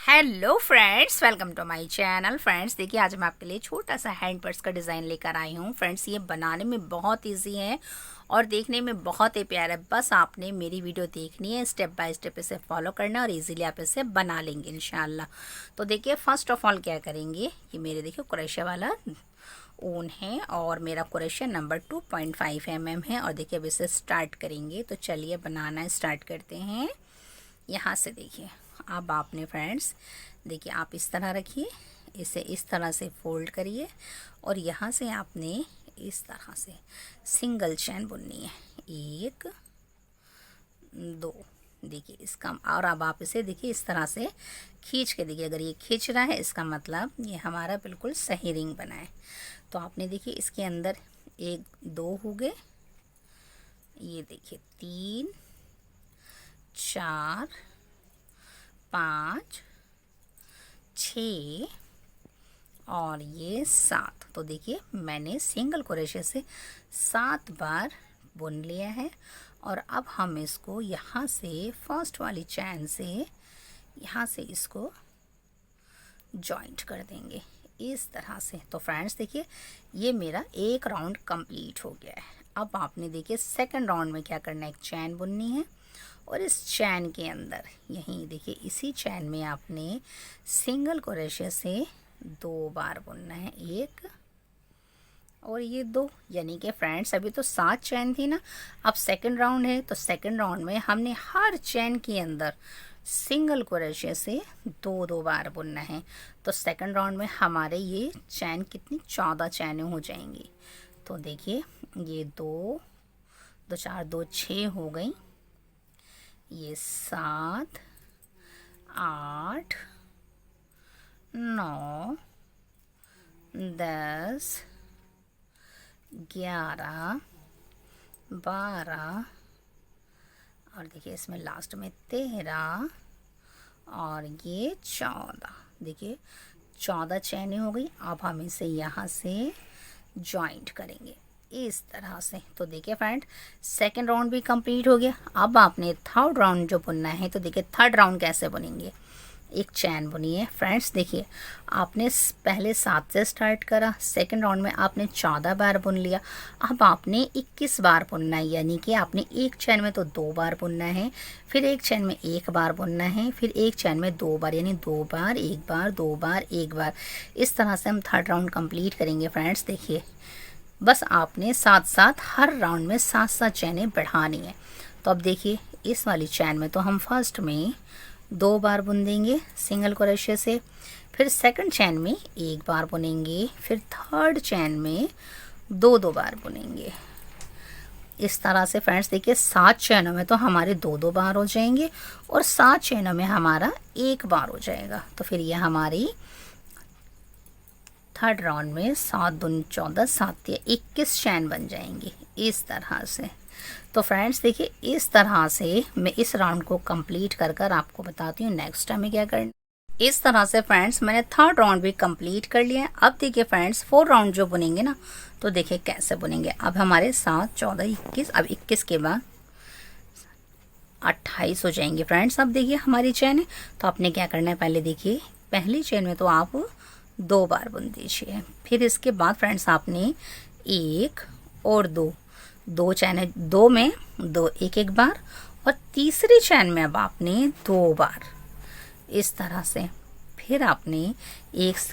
Hello friends, welcome to my channel. Friends देखिए, आज मैं आपके लिए छोटा सा हैंड पर्स का डिज़ाइन लेकर आई हूँ। फ्रेंड्स ये बनाने में बहुत इजी है और देखने में बहुत ही प्यारा है। बस आपने मेरी वीडियो देखनी है, स्टेप बाय स्टेप इसे फॉलो करना और इजीली आप इसे बना लेंगे इंशाल्लाह। तो देखिए, फर्स्ट ऑफ ऑल क्या करेंगे कि मेरे देखिए क्रोशिया वाला ऊन है और मेरा क्रोशिया नंबर 2.5 mm है। और देखिए अब इसे स्टार्ट करेंगे। तो चलिए बनाना स्टार्ट करते हैं। यहाँ से देखिए, अब आपने फ्रेंड्स देखिए, आप इस तरह रखिए, इसे इस तरह से फोल्ड करिए और यहाँ से आपने इस तरह से सिंगल चैन बुननी है, 1 2। देखिए इसका, और अब आप इसे देखिए इस तरह से खींच के देखिए, अगर ये खींच रहा है इसका मतलब ये हमारा बिल्कुल सही रिंग बना है। तो आपने देखिए इसके अंदर 1 2 हो गए, ये देखिए 3 4 5 6 और ये 7। तो देखिए मैंने सिंगल क्रोशिया से 7 बार बुन लिया है। और अब हम इसको यहाँ से फर्स्ट वाली चैन से यहाँ से इसको जॉइंट कर देंगे इस तरह से। तो फ्रेंड्स देखिए, ये मेरा एक राउंड कंप्लीट हो गया है। अब आपने देखिए सेकंड राउंड में क्या करना है, एक चैन बुननी है और इस चैन के अंदर यहीं देखिए इसी चैन में आपने सिंगल क्रोशिया से 2 बार बुनना है, 1 और ये 2। यानी कि फ्रेंड्स अभी तो 7 चैन थी ना, अब सेकंड राउंड है। तो सेकंड राउंड में हमने हर चैन के अंदर सिंगल क्रोशिया से 2 बार बुनना है। तो सेकंड राउंड में हमारे ये चैन कितनी 14 चैनें हो जाएंगी। तो देखिए ये 2 2 4 2 6 हो गई, ये 7 8 9 10 11 12 और देखिए इसमें लास्ट में 13 और ये 14। देखिए 14 चैनें हो गई। अब हम इसे यहाँ से जॉइंट करेंगे इस तरह से। तो देखिए फ्रेंड, सेकंड राउंड भी कंप्लीट हो गया। अब आपने थर्ड राउंड जो बुनना है, तो देखिए थर्ड राउंड कैसे बुनेंगे, एक चैन बुनिए। फ्रेंड्स देखिए, आपने पहले 7 से स्टार्ट करा, सेकंड राउंड में आपने 14 बार बुन लिया। अब आपने 21 बार बुनना है, यानी कि आपने एक चैन में तो 2 बार बुनना है, फिर एक चैन में 1 बार बुनना है, फिर एक चैन में 2 बार, यानी 2 बार 1 बार 2 बार 1 बार। इस तरह से हम थर्ड राउंड कंप्लीट करेंगे। फ्रेंड्स देखिए, बस आपने साथ साथ हर राउंड में 7 चैनें बढ़ानी है। तो अब देखिए इस वाली चैन में तो हम फर्स्ट में 2 बार बुन देंगे सिंगल क्रोशिया से, फिर सेकंड चैन में 1 बार बुनेंगे, फिर थर्ड चैन में 2 बार बुनेंगे इस तरह से। फ्रेंड्स देखिए 7 चैनों में तो हमारे 2 बार हो जाएंगे और 7 चैनों में हमारा 1 बार हो जाएगा। तो फिर ये हमारी थर्ड राउंड में 7 दूनी 14 7 या 21 चैन बन जाएंगी इस तरह से। तो फ्रेंड्स देखिए, इस तरह से मैं इस राउंड को कंप्लीट कर कर आपको बताती हूँ नेक्स्ट टाइम में क्या करना। इस तरह से फ्रेंड्स मैंने थर्ड राउंड भी कंप्लीट कर लिया है। अब देखिए फ्रेंड्स, फोर्थ राउंड जो बुनेंगे ना, तो देखिए कैसे बुनेंगे। अब हमारे 7 14 21, अब 21 के बाद 28 हो जाएंगे फ्रेंड्स। अब देखिए हमारी चैन है, तो आपने क्या करना है, पहले देखिए पहली चैन में तो आप 2 बार बुन दीजिए, फिर इसके बाद फ्रेंड्स आपने 1 और 2 चैन है, 2 में 2 1 बार, और तीसरी चैन में अब आपने 2 बार इस तरह से। फिर आपने 1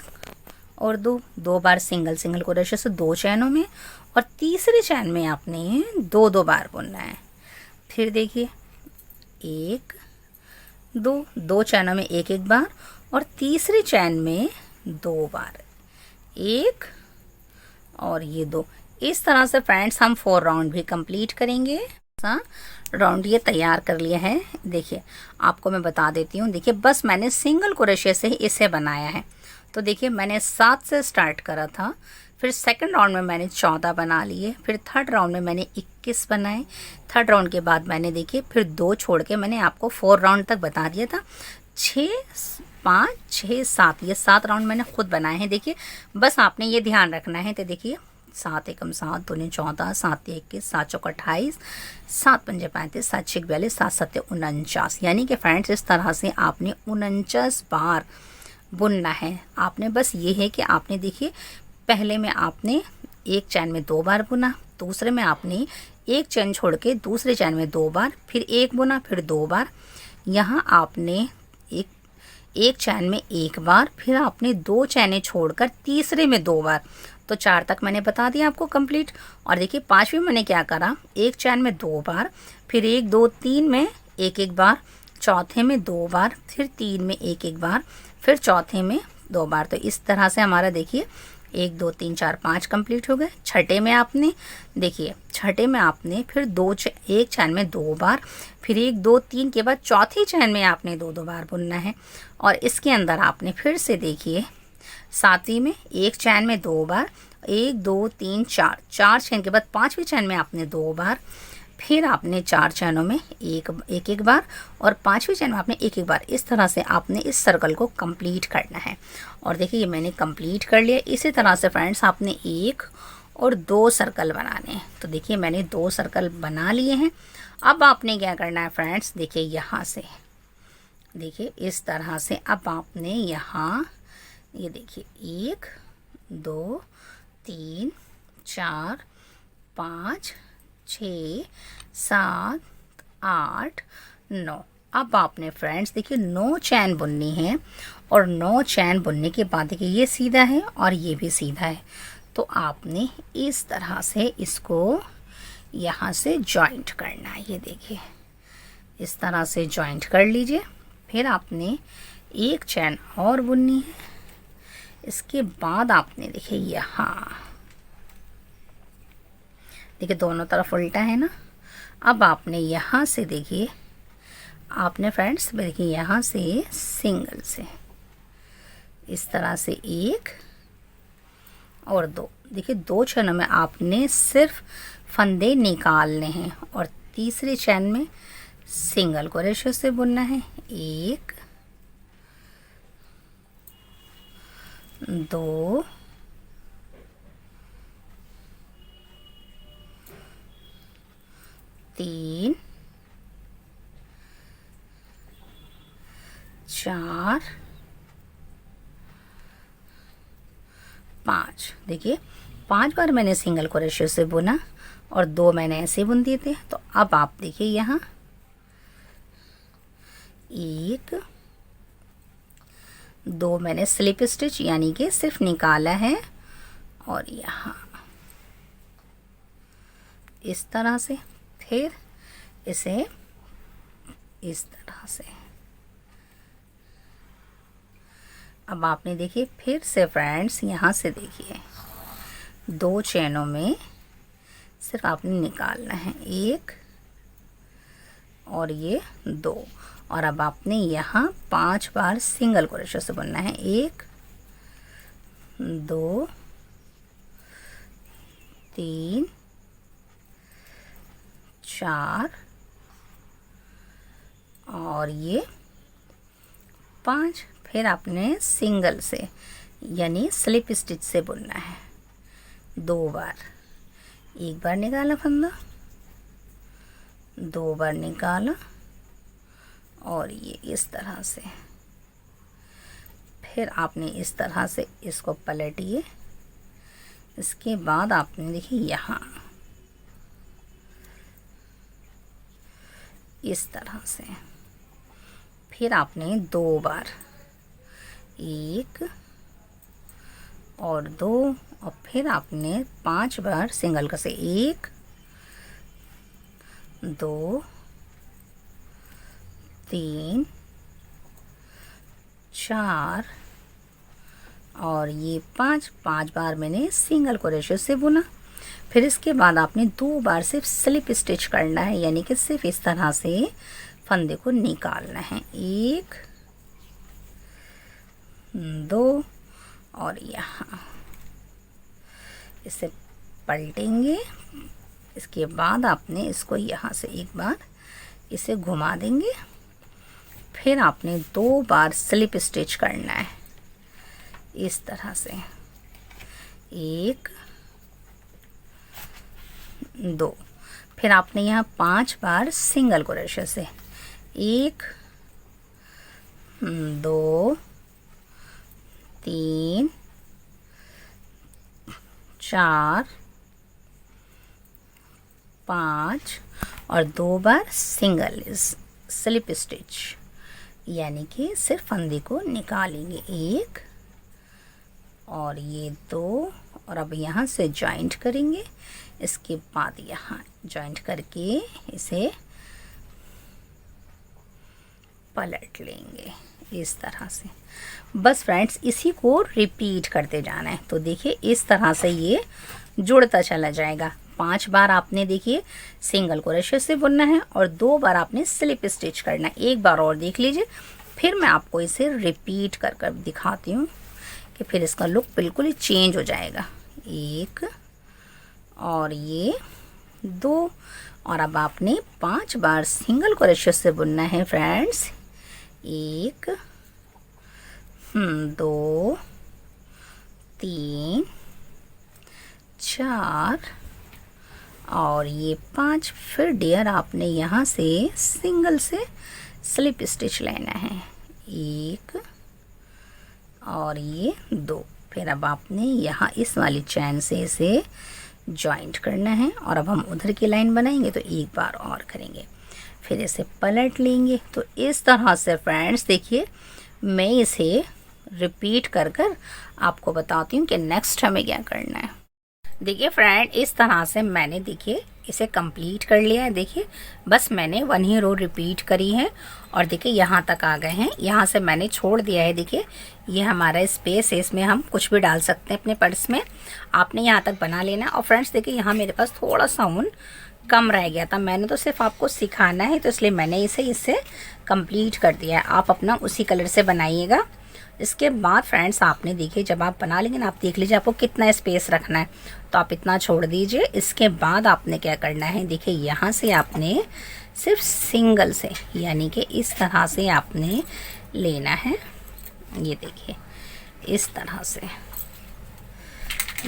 और 2 बार सिंगल क्रोशिया से 2 चैनों में, और तीसरी चैन में आपने 2 बार बुनना है। फिर देखिए 1 2 चैनों में 1 बार, और तीसरी चैन में 2 बार, 1 और ये 2। इस तरह से फ्रेंड्स हम 4 राउंड भी कंप्लीट करेंगे। राउंड ये तैयार कर लिया है। देखिए आपको मैं बता देती हूँ, देखिए बस मैंने सिंगल क्रोशिया से ही इसे बनाया है। तो देखिए मैंने 7 से स्टार्ट करा था, फिर सेकंड राउंड में मैंने 14 बना लिए, फिर थर्ड राउंड में मैंने 21 बनाए। थर्ड राउंड के बाद मैंने देखिए फिर 2 छोड़ के मैंने आपको 4 राउंड तक बता दिया था। 6 5 6 7, ये 7 राउंड मैंने खुद बनाए हैं। देखिए बस आपने ये ध्यान रखना है। तो देखिए 7 एकम 7, 2 दूनी 14, 7 21, 7 चौक 28, 7 पंजे 35, 7 छक 42, 7 सत्ते 49। यानी कि फ्रेंड्स इस तरह से आपने 49 बार बुनना है। आपने बस ये है कि आपने देखिए पहले में आपने एक चैन में 2 बार बुना, दूसरे में आपने एक चैन छोड़ के दूसरे चैन में 2 बार, फिर एक बुना, फिर 2 बार। यहाँ आपने एक चैन में 1 बार, फिर आपने 2 चैनें छोड़कर तीसरे में 2 बार। तो 4 तक मैंने बता दिया आपको कंप्लीट। और देखिए 5वीं मैंने क्या करा, एक चैन में 2 बार, फिर 1 2 3 में एक बार, चौथे में 2 बार, फिर 3 में एक बार, फिर चौथे में 2 बार। तो इस तरह से हमारा देखिए 1 2 3 4 5 कंप्लीट हो गए। छठे में आपने देखिए, छठे में आपने फिर एक चैन में 2 बार, फिर 1 2 3 के बाद चौथी चैन में आपने 2 2 बार बुनना है। और इसके अंदर आपने फिर से देखिए 7वीं में एक चैन में 2 बार, 1 2 3 4, 4 चैन के बाद 5वीं चैन में आपने 2 बार, फिर आपने 4 चैनों में एक बार, और 5वीं चैन में आपने एक बार। इस तरह से आपने इस सर्कल को कंप्लीट करना है। और देखिए ये मैंने कंप्लीट कर लिया। इसी तरह से फ्रेंड्स आपने 1 और 2 सर्कल बनाने हैं। तो देखिए मैंने 2 सर्कल बना लिए हैं। अब आपने क्या करना है फ्रेंड्स, देखिए यहाँ से देखिए इस तरह से अब आपने यहाँ ये देखिए 1 2 3 4 5 6 7 8 9। अब आपने फ्रेंड्स देखिए 9 चैन बुननी है। और 9 चैन बुनने के बाद देखिए ये सीधा है और ये भी सीधा है। तो आपने इस तरह से इसको यहाँ से जॉइंट करना है। ये देखिए इस तरह से जॉइंट कर लीजिए। फिर आपने एक चैन और बुननी है। इसके बाद आपने देखिए यहाँ देखिए दोनों तरफ उल्टा है ना। अब आपने यहाँ से देखिए आपने फ्रेंड्स देखिए यहाँ से सिंगल से इस तरह से 1 और 2, देखिए 2 चैनों में आपने सिर्फ फंदे निकालने हैं। और तीसरे चैन में सिंगल क्रोशे से बुनना है। 1 2 3 4 5। देखिए 5 बार मैंने सिंगल क्रोशे से बुना और 2 मैंने ऐसे बुन दिए थे। तो अब आप देखिए यहाँ 1 2 मैंने स्लिप स्टिच यानी कि सिर्फ निकाला है। और यहाँ इस तरह से, फिर इसे इस तरह से। अब आपने देखिए फिर से फ्रेंड्स यहाँ से देखिए 2 चैनों में सिर्फ आपने निकालना है 1 और ये 2। और अब आपने यहाँ 5 बार सिंगल क्रोशे से बुनना है। 1 2 3 4 और ये 5। फिर आपने सिंगल से यानी स्लिप स्टिच से बुनना है 2 बार। 1 बार निकाला फंदा, 2 बार निकाला और ये इस तरह से। फिर आपने इस तरह से इसको पलटिए। इसके बाद आपने देखिए यहाँ इस तरह से। फिर आपने 2 बार 1 और 2 और फिर आपने 5 बार सिंगल कसे 1 2 3 4 और ये 5 बार मैंने सिंगल क्रोशे से बुना। फिर इसके बाद आपने 2 बार सिर्फ स्लिप स्टिच करना है यानी कि सिर्फ इस तरह से फंदे को निकालना है। 1 2 और यहाँ इसे पलटेंगे। इसके बाद आपने इसको यहाँ से एक बार इसे घुमा देंगे। फिर आपने 2 बार स्लिप स्टिच करना है इस तरह से। 1 2। फिर आपने यहाँ 5 बार सिंगल क्रोशे से 1 2 3 4 5 और 2 बार सिंगल स्लिप स्टिच, यानी कि सिर्फ फंदे को निकालेंगे 1 और ये 2 और अब यहाँ से जॉइंट करेंगे। इसके बाद यहाँ जॉइंट करके इसे पलट लेंगे इस तरह से। बस फ्रेंड्स इसी को रिपीट करते जाना है। तो देखिए इस तरह से ये जुड़ता चला जाएगा। 5 बार आपने देखिए सिंगल क्रोशे से बुनना है और 2 बार आपने स्लिप स्टिच करना है। एक बार और देख लीजिए, फिर मैं आपको इसे रिपीट कर कर दिखाती हूँ कि फिर इसका लुक बिल्कुल ही चेंज हो जाएगा। 1 और ये 2 और अब आपने 5 बार सिंगल क्रोशे से बुनना है फ्रेंड्स। 1 2 3 4 और ये 5। फिर डियर आपने यहाँ से सिंगल से स्लिप स्टिच लेना है 1 और ये 2। फिर अब आपने यहाँ इस वाली चैन से इसे जॉइंट करना है और अब हम उधर की लाइन बनाएंगे तो एक बार और करेंगे, फिर इसे पलट लेंगे। तो इस तरह से फ्रेंड्स देखिए मैं इसे रिपीट कर कर आपको बताती हूँ कि नेक्स्ट हमें क्या करना है। देखिए फ्रेंड इस तरह से मैंने देखिए इसे कंप्लीट कर लिया है। देखिए बस मैंने 1 ही रो रिपीट करी है और देखिए यहाँ तक आ गए हैं। यहाँ से मैंने छोड़ दिया है। देखिए ये हमारा स्पेस है, इसमें हम कुछ भी डाल सकते हैं अपने पर्स में। आपने यहाँ तक बना लेना। और फ्रेंड्स देखिए यहाँ मेरे पास थोड़ा सा ऊन कम रह गया था, मैंने तो सिर्फ आपको सिखाना है तो इसलिए मैंने इससे कंप्लीट कर दिया है। आप अपना उसी कलर से बनाइएगा। इसके बाद फ्रेंड्स आपने देखिए जब आप बना लेंगे ना, आप देख लीजिए आपको कितना स्पेस रखना है, तो आप इतना छोड़ दीजिए। इसके बाद आपने क्या करना है, देखिए यहाँ से आपने सिर्फ सिंगल से यानी कि इस तरह से आपने लेना है। ये देखिए इस तरह से।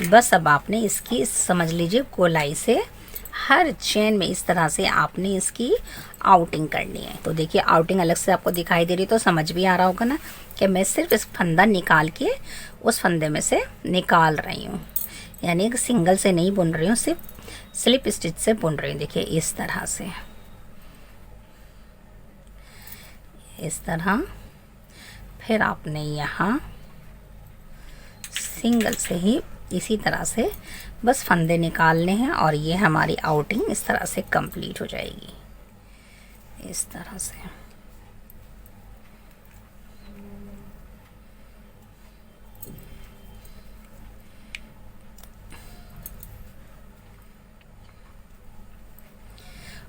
बस अब आपने इसकी समझ लीजिए गोलाई से हर चेन में इस तरह से आपने इसकी आउटिंग करनी है। तो देखिए आउटिंग अलग से आपको दिखाई दे रही तो समझ भी आ रहा होगा ना कि मैं सिर्फ इस फंदा निकाल के उस फंदे में से निकाल रही हूँ, यानी कि सिंगल से नहीं बुन रही हूँ, सिर्फ स्लिप स्टिच से बुन रही हूँ। देखिए इस तरह से, इस तरह। फिर आपने यहाँ सिंगल से ही इसी तरह से बस फंदे निकालने हैं और ये हमारी आउटिंग इस तरह से कंप्लीट हो जाएगी। इस तरह से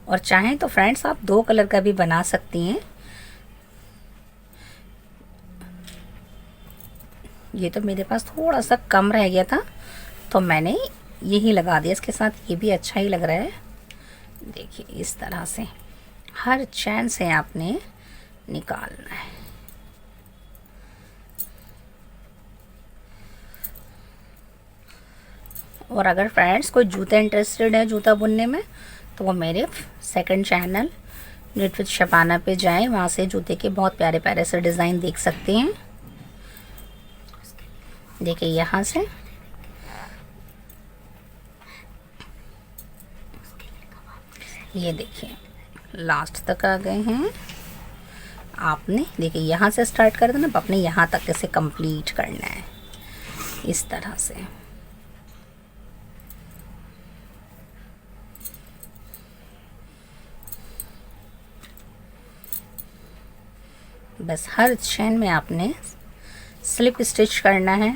और चाहें तो फ्रेंड्स आप 2 कलर का भी बना सकती हैं। ये तो मेरे पास थोड़ा सा कम रह गया था तो मैंने यही लगा दिया इसके साथ। ये भी अच्छा ही लग रहा है। देखिए इस तरह से हर चैन से आपने निकालना है। और अगर फ्रेंड्स कोई जूता इंटरेस्टेड है जूता बुनने में तो वो मेरे second channel knit with Shabana पे जाएं, वहाँ से जूते के बहुत प्यारे प्यारे से डिज़ाइन देख सकते हैं। देखिए यहाँ से ये देखिए लास्ट तक आ गए हैं। आपने देखिए यहाँ से स्टार्ट कर देना, अपने यहाँ तक इसे कंप्लीट करना है इस तरह से। बस हर चेन में आपने स्लिप स्टिच करना है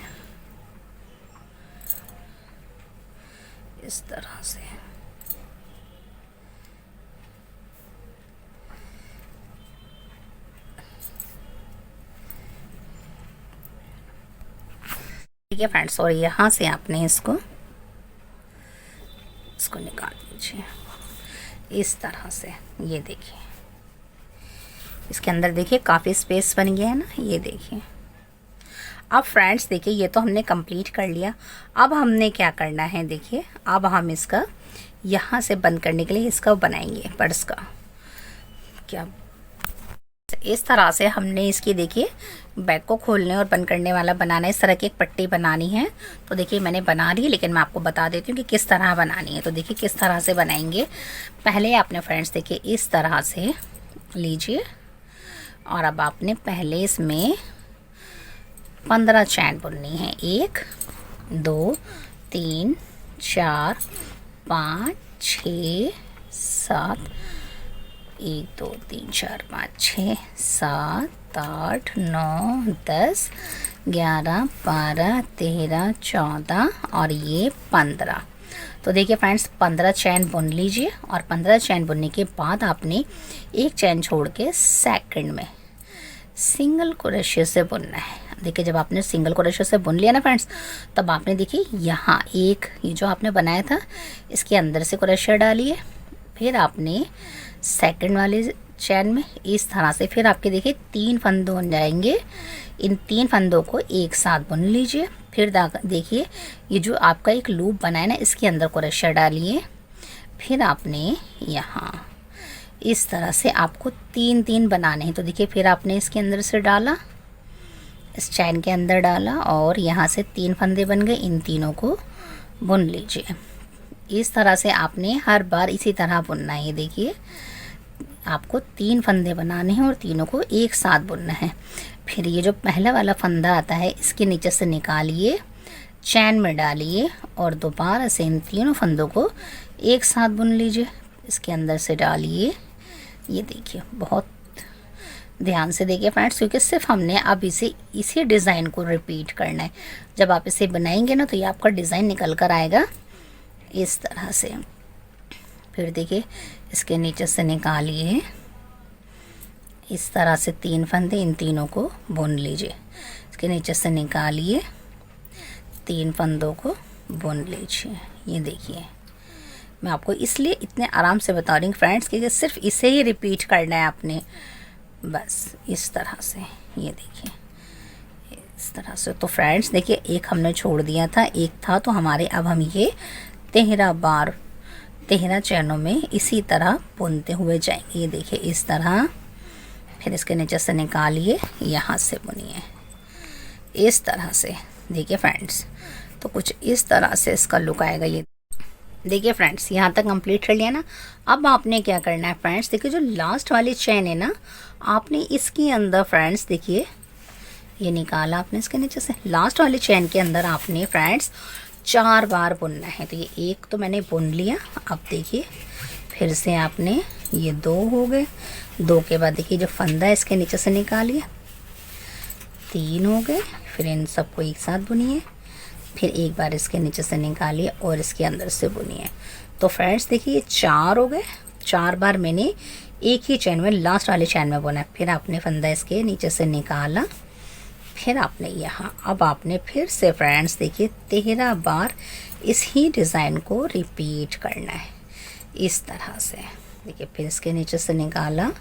इस तरह से। ठीक है फ्रेंड्स, और यहाँ से आपने इसको निकाल लीजिए इस तरह से। ये देखिए इसके अंदर देखिए काफ़ी स्पेस बन गया है ना। ये देखिए अब फ्रेंड्स देखिए ये तो हमने कंप्लीट कर लिया। अब हमने क्या करना है, देखिए अब हम इसका यहाँ से बंद करने के लिए इसका बनाएंगे पर्स का। क्या इस तरह से हमने इसकी देखिए बैग को खोलने और बंद करने वाला बनाना है। इस तरह की एक पट्टी बनानी है। तो देखिए मैंने बना ली, लेकिन मैं आपको बता देती हूँ कि किस तरह बनानी है। तो देखिए किस तरह से बनाएंगे। पहले आपने फ्रेंड्स देखिए इस तरह से लीजिए और अब आपने पहले इसमें 15 चैन बुननी है। 1 2 3 4 5 6 7 1 2 3 4 5 6 7 8 9 10 11 12 13 14 और ये 15। तो देखिए फ्रेंड्स 15 चैन बुन लीजिए और 15 चैन बुनने के बाद आपने एक चैन छोड़ के सेकंड में सिंगल क्रोशे से बुनना है। देखिए जब आपने सिंगल क्रोशे से बुन लिया ना फ्रेंड्स, तब आपने देखिए यहाँ एक ये जो आपने बनाया था इसके अंदर से क्रोशे डालिए। फिर आपने सेकंड वाले चैन में इस तरह से फिर आपके देखिए 3 फंदे बन जाएंगे। इन 3 फंदों को एक साथ बुन लीजिए। फिर देखिए ये जो आपका एक लूप बना है ना, इसके अंदर क्रोशे डालिए। फिर आपने यहाँ इस तरह से आपको 3 बनाने हैं। तो देखिए फिर आपने इसके अंदर से डाला, इस चैन के अंदर डाला और यहाँ से 3 फंदे बन गए। इन तीनों को बुन लीजिए। इस तरह से आपने हर बार इसी तरह बुनना है। ये देखिए आपको 3 फंदे बनाने हैं और तीनों को एक साथ बुनना है। फिर ये जो पहला वाला फंदा आता है इसके नीचे से निकालिए, चैन में डालिए और दोबारा से इन तीनों फंदों को एक साथ बुन लीजिए। इसके अंदर से डालिए। ये देखिए बहुत ध्यान से देखिए फ्रेंड्स, क्योंकि सिर्फ हमने अब इसी डिज़ाइन को रिपीट करना है। जब आप इसे बनाएंगे ना तो ये आपका डिज़ाइन निकल कर आएगा इस तरह से। फिर देखिए इसके नीचे से निकालिए, इस तरह से 3 फंदे, इन तीनों को बुन लीजिए। इसके नीचे से निकालिए, 3 फंदों को बुन लीजिए। ये देखिए मैं आपको इसलिए इतने आराम से बता रही हूँ फ्रेंड्स क्योंकि सिर्फ इसे ही रिपीट करना है आपने, बस इस तरह से। ये देखिए इस तरह से। तो फ्रेंड्स देखिए एक हमने छोड़ दिया था, एक था, तो हमारे अब हम ये 13 चैनों में इसी तरह बुनते हुए जाएंगे। ये देखिए इस तरह। फिर इसके नीचे से निकालिए, यहाँ से बुनिए इस तरह से। देखिए फ्रेंड्स तो कुछ इस तरह से इसका लुक आएगा। ये देखिए फ्रेंड्स यहाँ तक कंप्लीट कर लिया ना। अब आपने क्या करना है फ्रेंड्स, देखिए जो लास्ट वाली चैन है ना, आपने इसके अंदर फ्रेंड्स देखिए ये निकाला आपने इसके नीचे से, लास्ट वाली चैन के अंदर आपने फ्रेंड्स 4 बार बुनना है। तो ये एक तो मैंने बुन लिया। अब देखिए फिर से आपने ये 2 हो गए, 2 के बाद देखिए जो फंदा है इसके नीचे से निकालिए, 3 हो गए। फिर इन सबको एक साथ बुनिए। फिर एक बार इसके नीचे से निकालिए और इसके अंदर से बुनिए। तो फ्रेंड्स देखिए ये 4 हो गए। 4 बार मैंने एक ही चैन में लास्ट वाले चैन में बुना। फिर आपने फंदा इसके नीचे से निकाला, फिर आपने यहाँ अब आपने फिर से फ्रेंड्स देखिए 13 बार इस ही डिज़ाइन को रिपीट करना है इस तरह से। देखिए फिर इसके नीचे से निकाला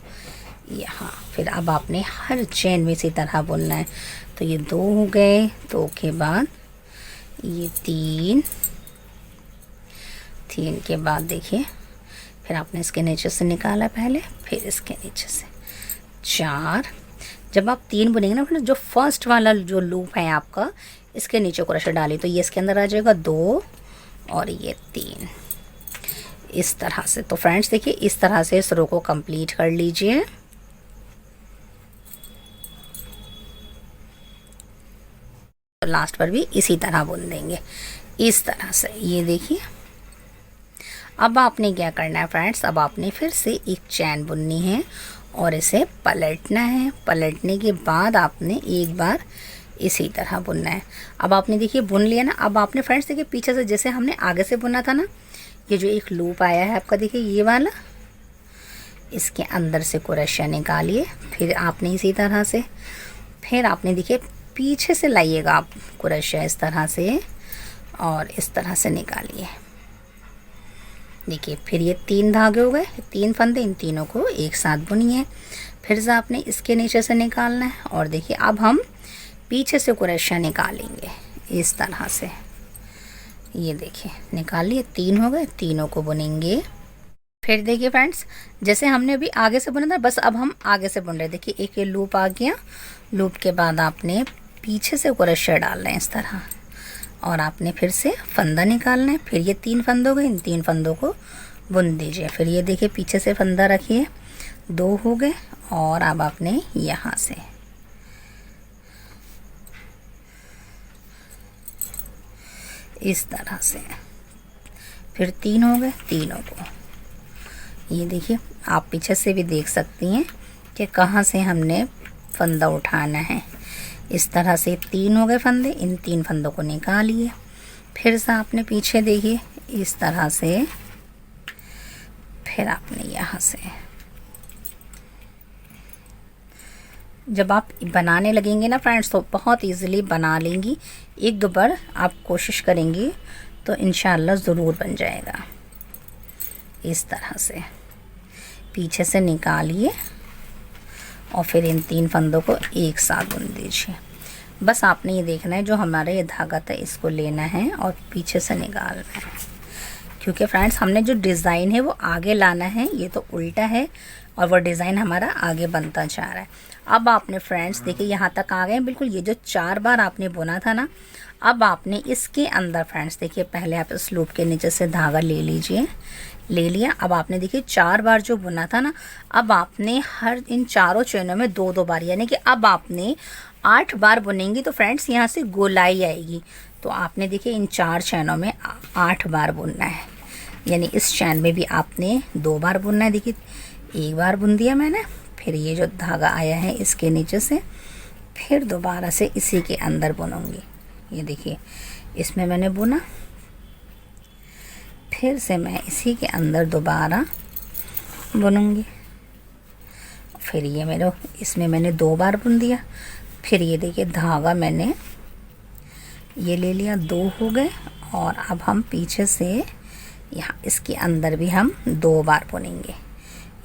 यहाँ, फिर अब आपने हर चैन में इसी तरह बुनना है। तो ये 2 हो गए, 2 के बाद ये 3 के बाद देखिए फिर आपने इसके नीचे से निकाला पहले, फिर इसके नीचे से 4। जब आप 3 बुनेंगे ना, फिर जो फर्स्ट वाला जो लूप है आपका, इसके नीचे क्रोशे डालिए तो ये इसके अंदर आ जाएगा 2 और ये 3 इस तरह से। तो फ्रेंड्स देखिए इस तरह से इस रो को कंप्लीट कर लीजिए। तो लास्ट पर भी इसी तरह बुन देंगे इस तरह से। ये देखिए अब आपने क्या करना है फ्रेंड्स, अब आपने फिर से एक चैन बुननी है और इसे पलटना है। पलटने के बाद आपने एक बार इसी तरह बुनना है। अब आपने देखिए बुन लिया ना। अब आपने फ्रेंड्स देखिए पीछे से जैसे हमने आगे से बुना था ना, ये जो एक लूप आया है आपका देखिए ये वाला, इसके अंदर से क्रोशा निकालिए। फिर आपने इसी तरह से, फिर आपने देखिए पीछे से लाइएगा आप क्रोशा इस तरह से और इस तरह से निकालिए। देखिए फिर ये 3 धागे हो गए, 3 फंदे, इन तीनों को एक साथ बुनिए। फिर से आपने इसके नीचे से निकालना है और देखिए अब हम पीछे से क्रोशा निकालेंगे इस तरह से। ये देखिए निकाल लिए, 3 हो गए, तीनों को बुनेंगे। फिर देखिए फ्रेंड्स, जैसे हमने अभी आगे से बुना था, बस अब हम आगे से बुन रहे। देखिए एक ये लूप आ गया, लूप के बाद आपने पीछे से क्रोशा डालना है इस तरह, और आपने फिर से फंदा निकालना है। फिर ये 3 फंदे हो गए, इन 3 फंदों को बुन दीजिए। फिर ये देखिए पीछे से फंदा रखिए, 2 हो गए, और अब आपने यहाँ से इस तरह से, फिर 3 हो गए, तीनों को ये देखिए आप पीछे से भी देख सकती हैं कि कहाँ से हमने फंदा उठाना है। इस तरह से 3 हो गए फंदे, इन 3 फंदों को निकालिए। फिर से आपने पीछे देखिए इस तरह से, फिर आपने यहाँ से, जब आप बनाने लगेंगे ना फ्रेंड्स तो बहुत इजीली बना लेंगी। 1-2 बार आप कोशिश करेंगी तो इंशाल्लाह ज़रूर बन जाएगा। इस तरह से पीछे से निकालिए और फिर इन 3 फंदों को एक साथ बुन दीजिए। बस आपने ये देखना है, जो हमारा ये धागा था इसको लेना है और पीछे से निकालना है, क्योंकि फ्रेंड्स हमने जो डिज़ाइन है वो आगे लाना है। ये तो उल्टा है और वो डिज़ाइन हमारा आगे बनता जा रहा है। अब आपने फ्रेंड्स देखिए यहाँ तक आ गए हैं बिल्कुल। ये जो 4 बार आपने बुना था ना, अब आपने इसके अंदर फ्रेंड्स देखिए, पहले आप इस लूप के नीचे से धागा ले लीजिए, ले लिया। अब आपने देखिए 4 बार जो बुना था ना, अब आपने हर इन चारों चेनों में 2-2 बार, यानी कि अब आपने 8 बार बुनेंगी तो फ्रेंड्स यहाँ से गोलाई आएगी। तो आपने देखिए इन 4 चैनों में 8 बार बुनना है, यानी इस चैन में भी आपने 2 बार बुनना है। देखिए 1 बार बुन दिया मैंने, फिर ये जो धागा आया है इसके नीचे से फिर दोबारा से इसी के अंदर बुनूंगी। ये देखिए इसमें मैंने बुना, फिर से मैं इसी के अंदर दोबारा बुनूंगी। फिर ये मेरे इसमें मैंने 2 बार बुन दिया। फिर ये देखिए धागा मैंने ये ले लिया, 2 हो गए, और अब हम पीछे से यहाँ इसके अंदर भी हम 2 बार बुनेंगे।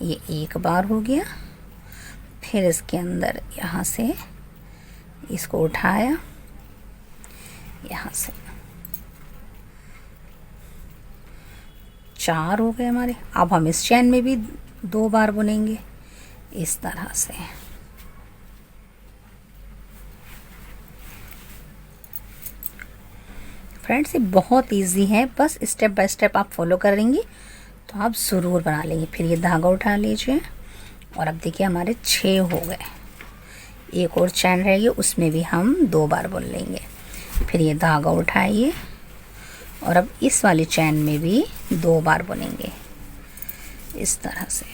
ये 1 बार हो गया, फिर इसके अंदर यहाँ से इसको उठाया, यहाँ से 4 हो गए हमारे। अब हम इस चैन में भी 2 बार बुनेंगे इस तरह से। फ्रेंड्स ये बहुत इजी है, बस स्टेप बाय स्टेप आप फॉलो करेंगी तो आप ज़रूर बना लेंगे। फिर ये धागा उठा लीजिए, और अब देखिए हमारे 6 हो गए। एक और चैन रहेगी, उसमें भी हम 2 बार बुन लेंगे। फिर ये धागा उठाइए, और अब इस वाली चैन में भी 2 बार बुनेंगे इस तरह से।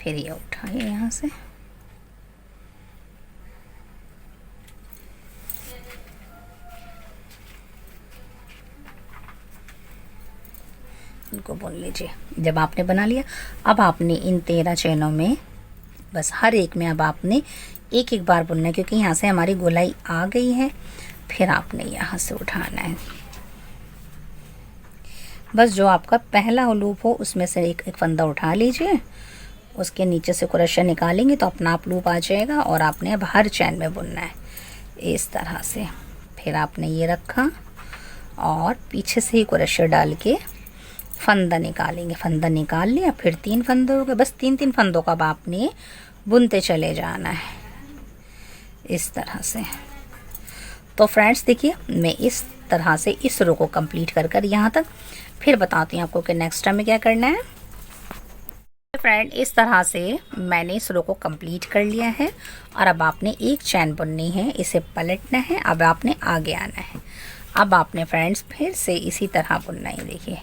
फिर ये उठाइए यहाँ से, इनको बुन लीजिए। जब आपने बना लिया, अब आपने इन 13 चैनों में बस हर एक में अब आपने 1-1 बार बुनना है, क्योंकि यहाँ से हमारी गोलाई आ गई है। फिर आपने यहाँ से उठाना है, बस जो आपका पहला लूप हो उसमें से एक फंदा उठा लीजिए, उसके नीचे से क्रोशा निकालेंगे तो अपना आप लूप आ जाएगा, और आपने अब हर चैन में बुनना है इस तरह से। फिर आपने ये रखा और पीछे से ही क्रोशा डाल के फंदा निकालेंगे। फंदा निकाल लिया, फिर 3 फंदे हो गए, बस 3-3 फंदों का अब आपने बुनते चले जाना है इस तरह से। तो फ्रेंड्स देखिए मैं इस तरह से इस रो को कंप्लीट कर यहाँ तक, फिर बताती हूँ आपको कि नेक्स्ट टाइम में क्या करना है। फ्रेंड इस तरह से मैंने इस रो को कंप्लीट कर लिया है, और अब आपने एक चैन बुननी है, इसे पलटना है, अब आपने आगे आना है। अब आपने फ्रेंड्स फिर से इसी तरह बुनना है। देखिए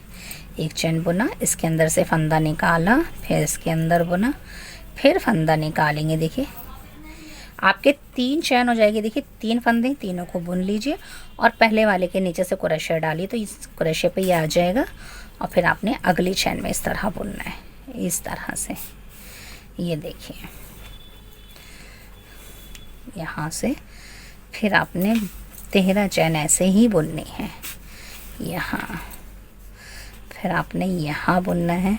एक चैन बुना, इसके अंदर से फंदा निकाला, फिर इसके अंदर बुना, फिर फंदा निकालेंगे। देखिए आपके 3 चैन हो जाएगी। देखिए 3 फंदे, तीनों को बुन लीजिए, और पहले वाले के नीचे से क्रोशा डालिए तो इस क्रोशे पे ये आ जाएगा, और फिर आपने अगली चैन में इस तरह बुनना है इस तरह से। ये देखिए यहाँ से फिर आपने 13 चैन ऐसे ही बुननी है यहाँ, फिर आपने यहाँ बुनना है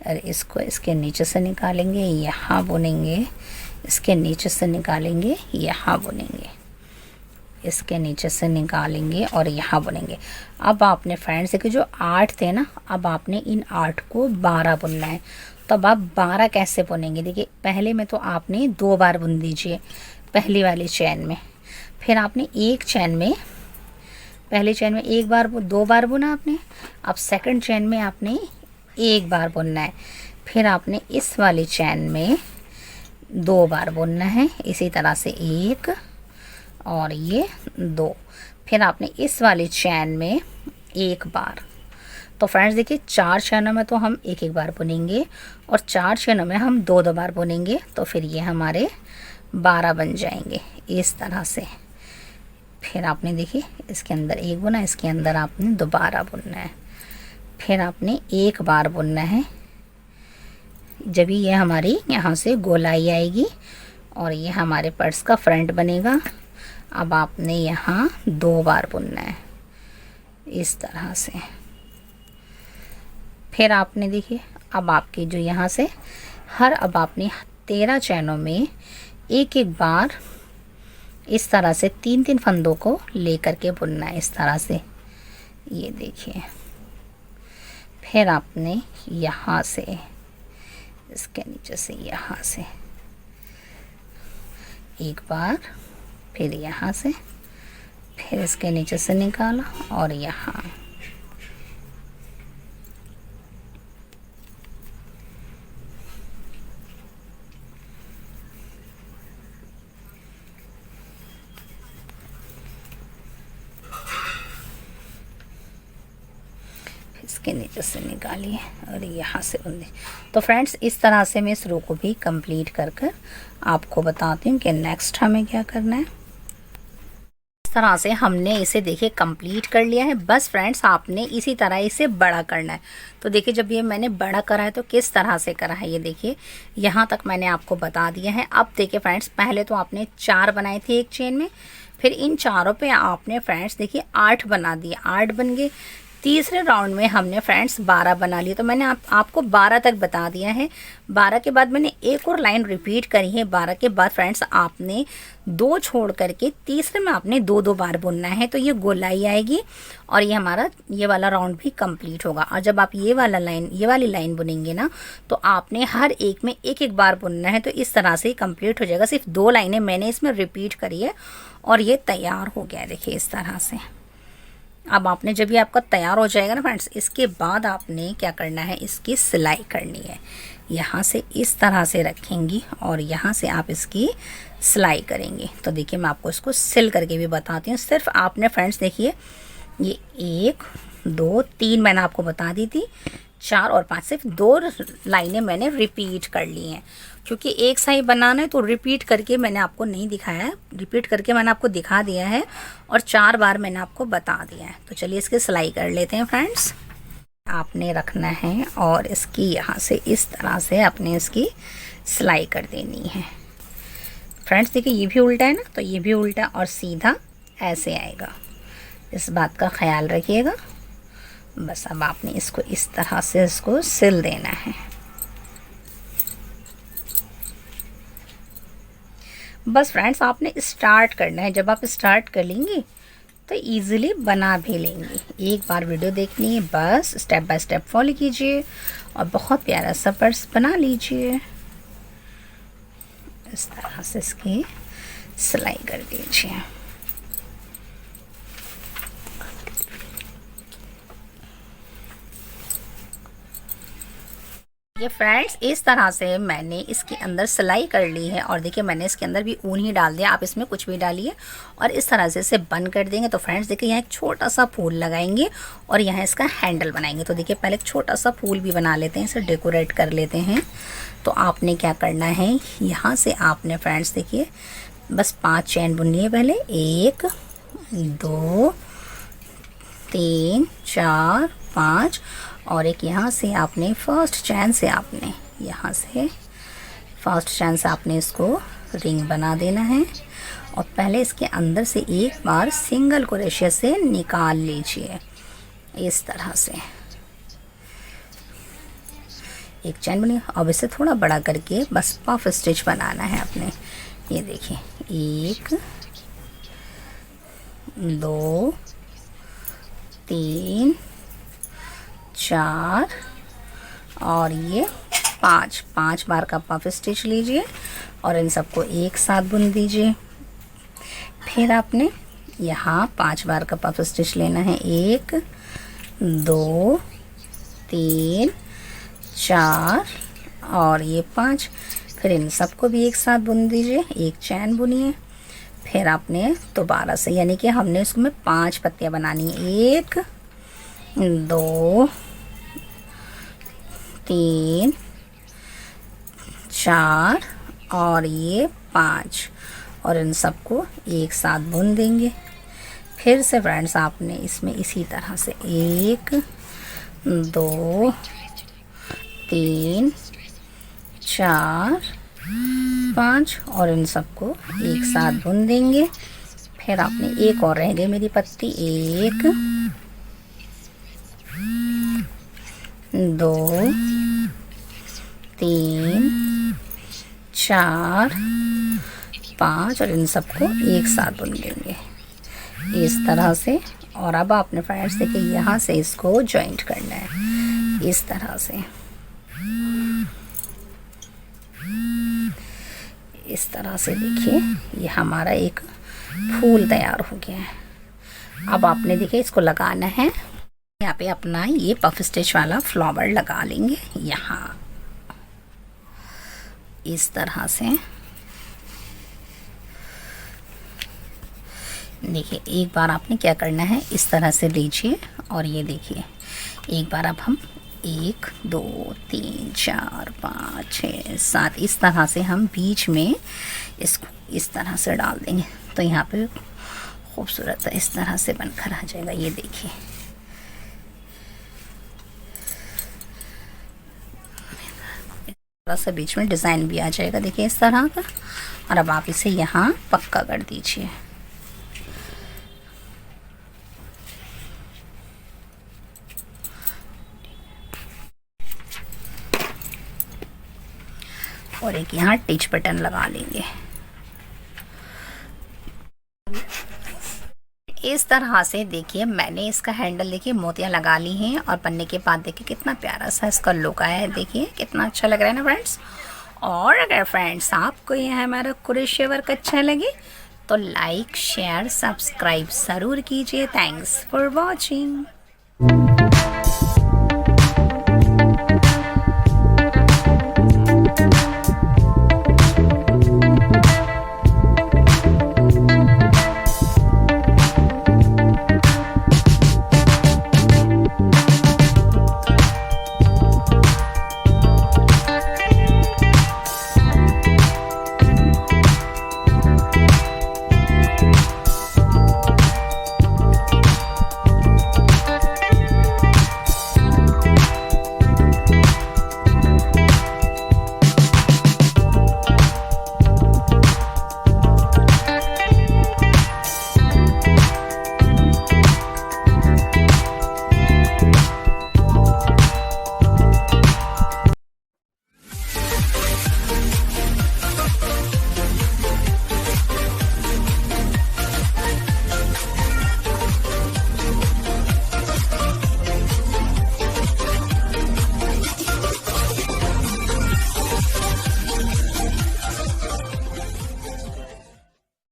और इसको इसके नीचे से निकालेंगे, यहाँ बुनेंगे, इसके नीचे से निकालेंगे, यहाँ बुनेंगे, इसके नीचे से निकालेंगे और यहाँ बुनेंगे। अब आपने फ्रेंड्स देखिए जो 8 थे ना, अब आपने इन 8 को 12 बुनना है। तो अब आप 12 कैसे बुनेंगे, देखिए पहले में तो आपने 2 बार बुन दीजिए पहली वाली चैन में, फिर आपने एक चैन में, पहली चैन में 1 बार 2 बार बुना आपने, अब सेकंड चैन में आपने 1 बार बुनना है, फिर आपने इस वाली चैन में 2 बार बुनना है, इसी तरह से 1 और ये 2, फिर आपने इस वाली चैन में 1 बार। तो फ्रेंड्स देखिए 4 चैनों में तो हम 1 बार बुनेंगे और 4 चैनों में हम 2 बार बुनेंगे, तो फिर ये हमारे 12 बन जाएंगे इस तरह से। फिर आपने देखिए इसके अंदर 1 बुना, इसके अंदर आपने दोबारा बुनना है, फिर आपने 1 बार बुनना है, जब ये हमारी यहाँ से गोलाई आएगी और ये हमारे पर्स का फ्रंट बनेगा। अब आपने यहाँ 2 बार बुनना है इस तरह से। फिर आपने देखिए अब आपकी जो यहाँ से अब आपने 13 चैनों में 1 बार इस तरह से 3 फंदों को लेकर के बुनना है इस तरह से, ये देखिए। फिर आपने यहाँ से इसके नीचे से यहाँ से 1 बार, फिर यहाँ से, फिर इसके नीचे से निकाला और यहाँ, इसके नीचे से निकालिए और यहाँ से बुनिए। तो फ्रेंड्स इस तरह से मैं इस रो को भी कंप्लीट कर आपको बताती हूँ कि नेक्स्ट हमें क्या करना है। इस तरह से हमने इसे देखिए कंप्लीट कर लिया है। बस फ्रेंड्स आपने इसी तरह इसे बड़ा करना है। तो देखिए जब ये मैंने बड़ा करा है तो किस तरह से करा है, ये देखिए यहाँ तक मैंने आपको बता दिया है। अब देखिए फ्रेंड्स पहले तो आपने 4 बनाए थे एक चेन में, फिर इन चारों पे आपने फ्रेंड्स देखिए 8 बना दिए, 8 बन गए। तीसरे राउंड में हमने फ्रेंड्स 12 बना लिए। तो मैंने आपको 12 तक बता दिया है। 12 के बाद मैंने एक और लाइन रिपीट करी है। 12 के बाद फ्रेंड्स आपने 2 छोड़ करके तीसरे में आपने 2 बार बुनना है, तो ये गोलाई आएगी और ये हमारा ये वाला राउंड भी कंप्लीट होगा। और जब आप ये वाली लाइन बुनेंगे ना, तो आपने हर एक में 1 बार बुनना है। तो इस तरह से कंप्लीट हो जाएगा। सिर्फ 2 लाइनें मैंने इसमें रिपीट करी है और ये तैयार हो गया है। देखिए इस तरह से। अब आपने जब ये आपका तैयार हो जाएगा ना फ्रेंड्स, इसके बाद आपने क्या करना है, इसकी सिलाई करनी है। यहाँ से इस तरह से रखेंगी और यहाँ से आप इसकी सिलाई करेंगे। तो देखिए मैं आपको इसको सिल करके भी बताती हूँ। सिर्फ आपने फ्रेंड्स देखिए ये 1 2 3 मैंने आपको बता दी थी, 4 और 5 सिर्फ 2 लाइनें मैंने रिपीट कर ली हैं, क्योंकि एक सा ही बनाना है तो रिपीट करके मैंने आपको नहीं दिखाया है। रिपीट करके मैंने आपको दिखा दिया है और 4 बार मैंने आपको बता दिया है। तो चलिए इसकी सिलाई कर लेते हैं फ्रेंड्स। आपने रखना है और इसकी यहाँ से इस तरह से आपने इसकी सिलाई कर देनी है। फ्रेंड्स देखिए ये भी उल्टा है ना, तो ये भी उल्टा और सीधा ऐसे आएगा। इस बात का ख्याल रखिएगा। बस अब आपने इसको इस तरह से इसको सिल देना है। बस फ्रेंड्स आपने स्टार्ट करना है। जब आप स्टार्ट कर लेंगे तो इजीली बना भी लेंगे। एक बार वीडियो देखनी है, बस स्टेप बाय स्टेप फॉलो कीजिए और बहुत प्यारा सा पर्स बना लीजिए। इस तरह से इसकी सिलाई कर दीजिए। ये फ्रेंड्स इस तरह से मैंने इसके अंदर सिलाई कर ली है और देखिए मैंने इसके अंदर भी ऊन ही डाल दिया। आप इसमें कुछ भी डालिए और इस तरह से इसे बंद कर देंगे। तो फ्रेंड्स देखिए यहाँ एक छोटा सा फूल लगाएंगे और यहाँ इसका हैंडल बनाएंगे। तो देखिए पहले एक छोटा सा फूल भी बना लेते हैं, इसे डेकोरेट कर लेते हैं। तो आपने क्या करना है, यहाँ से आपने फ्रेंड्स देखिए बस 5 चैन बुननी है पहले। 1 2 3 4 5 और एक यहाँ से आपने फर्स्ट चैन से आपने यहाँ से फर्स्ट चैन से आपने इसको रिंग बना देना है और पहले इसके अंदर से एक बार सिंगल क्रोशे से निकाल लीजिए। इस तरह से एक चैन बनी। अब इसे थोड़ा बड़ा करके बस पफ स्टिच बनाना है अपने। ये देखिए 1 2 3 4 और ये 5 बार का पफ स्टिच लीजिए और इन सबको एक साथ बुन दीजिए। फिर आपने यहाँ 5 बार का पफ स्टिच लेना है। 1 2 3 4 और ये 5। फिर इन सबको भी एक साथ बुन दीजिए, एक चैन बुनिए। फिर आपने दोबारा से, यानी कि हमने इसमें 5 पत्तियां बनानी है। 1 2 3 4 और ये 5 और इन सबको एक साथ बुन देंगे। फिर से फ्रेंड्स आपने इसमें इसी तरह से 1 2 3 4 5 और इन सबको एक साथ बुन देंगे। फिर आपने एक और रह गई मेरी पत्ती। 1 2 3 4 5 और इन सबको एक साथ बुन देंगे इस तरह से। और अब आपने फ्रेंड्स देखिए यहाँ से इसको जॉइंट करना है इस तरह से। इस तरह से देखिए ये हमारा एक फूल तैयार हो गया है। अब आपने देखिए इसको लगाना है। यहाँ पे अपना ये पफ स्टिच वाला फ्लावर लगा लेंगे यहाँ इस तरह से। देखिए एक बार आपने क्या करना है, इस तरह से लीजिए और ये देखिए एक बार अब हम 1 2 3 4 5 6 7 इस तरह से हम बीच में इसको इस तरह से डाल देंगे तो यहाँ पे खूबसूरत इस तरह से बनकर आ जाएगा। ये देखिए थोड़ा सा बीच में डिज़ाइन भी आ जाएगा, देखिए इस तरह का। और अब आप इसे यहाँ पक्का कर दीजिए। और एक यहाँ टिच बटन लगा लेंगे इस तरह से। देखिए मैंने इसका हैंडल देखिए मोतियां लगा ली हैं और पन्ने के बाद देखिए कितना प्यारा सा इसका लुक आया है। देखिए कितना अच्छा लग रहा है ना फ्रेंड्स। और अगर फ्रेंड्स आपको यह हमारा क्रोशे वर्क अच्छा लगे तो लाइक शेयर सब्सक्राइब ज़रूर कीजिए। Thanks for watching.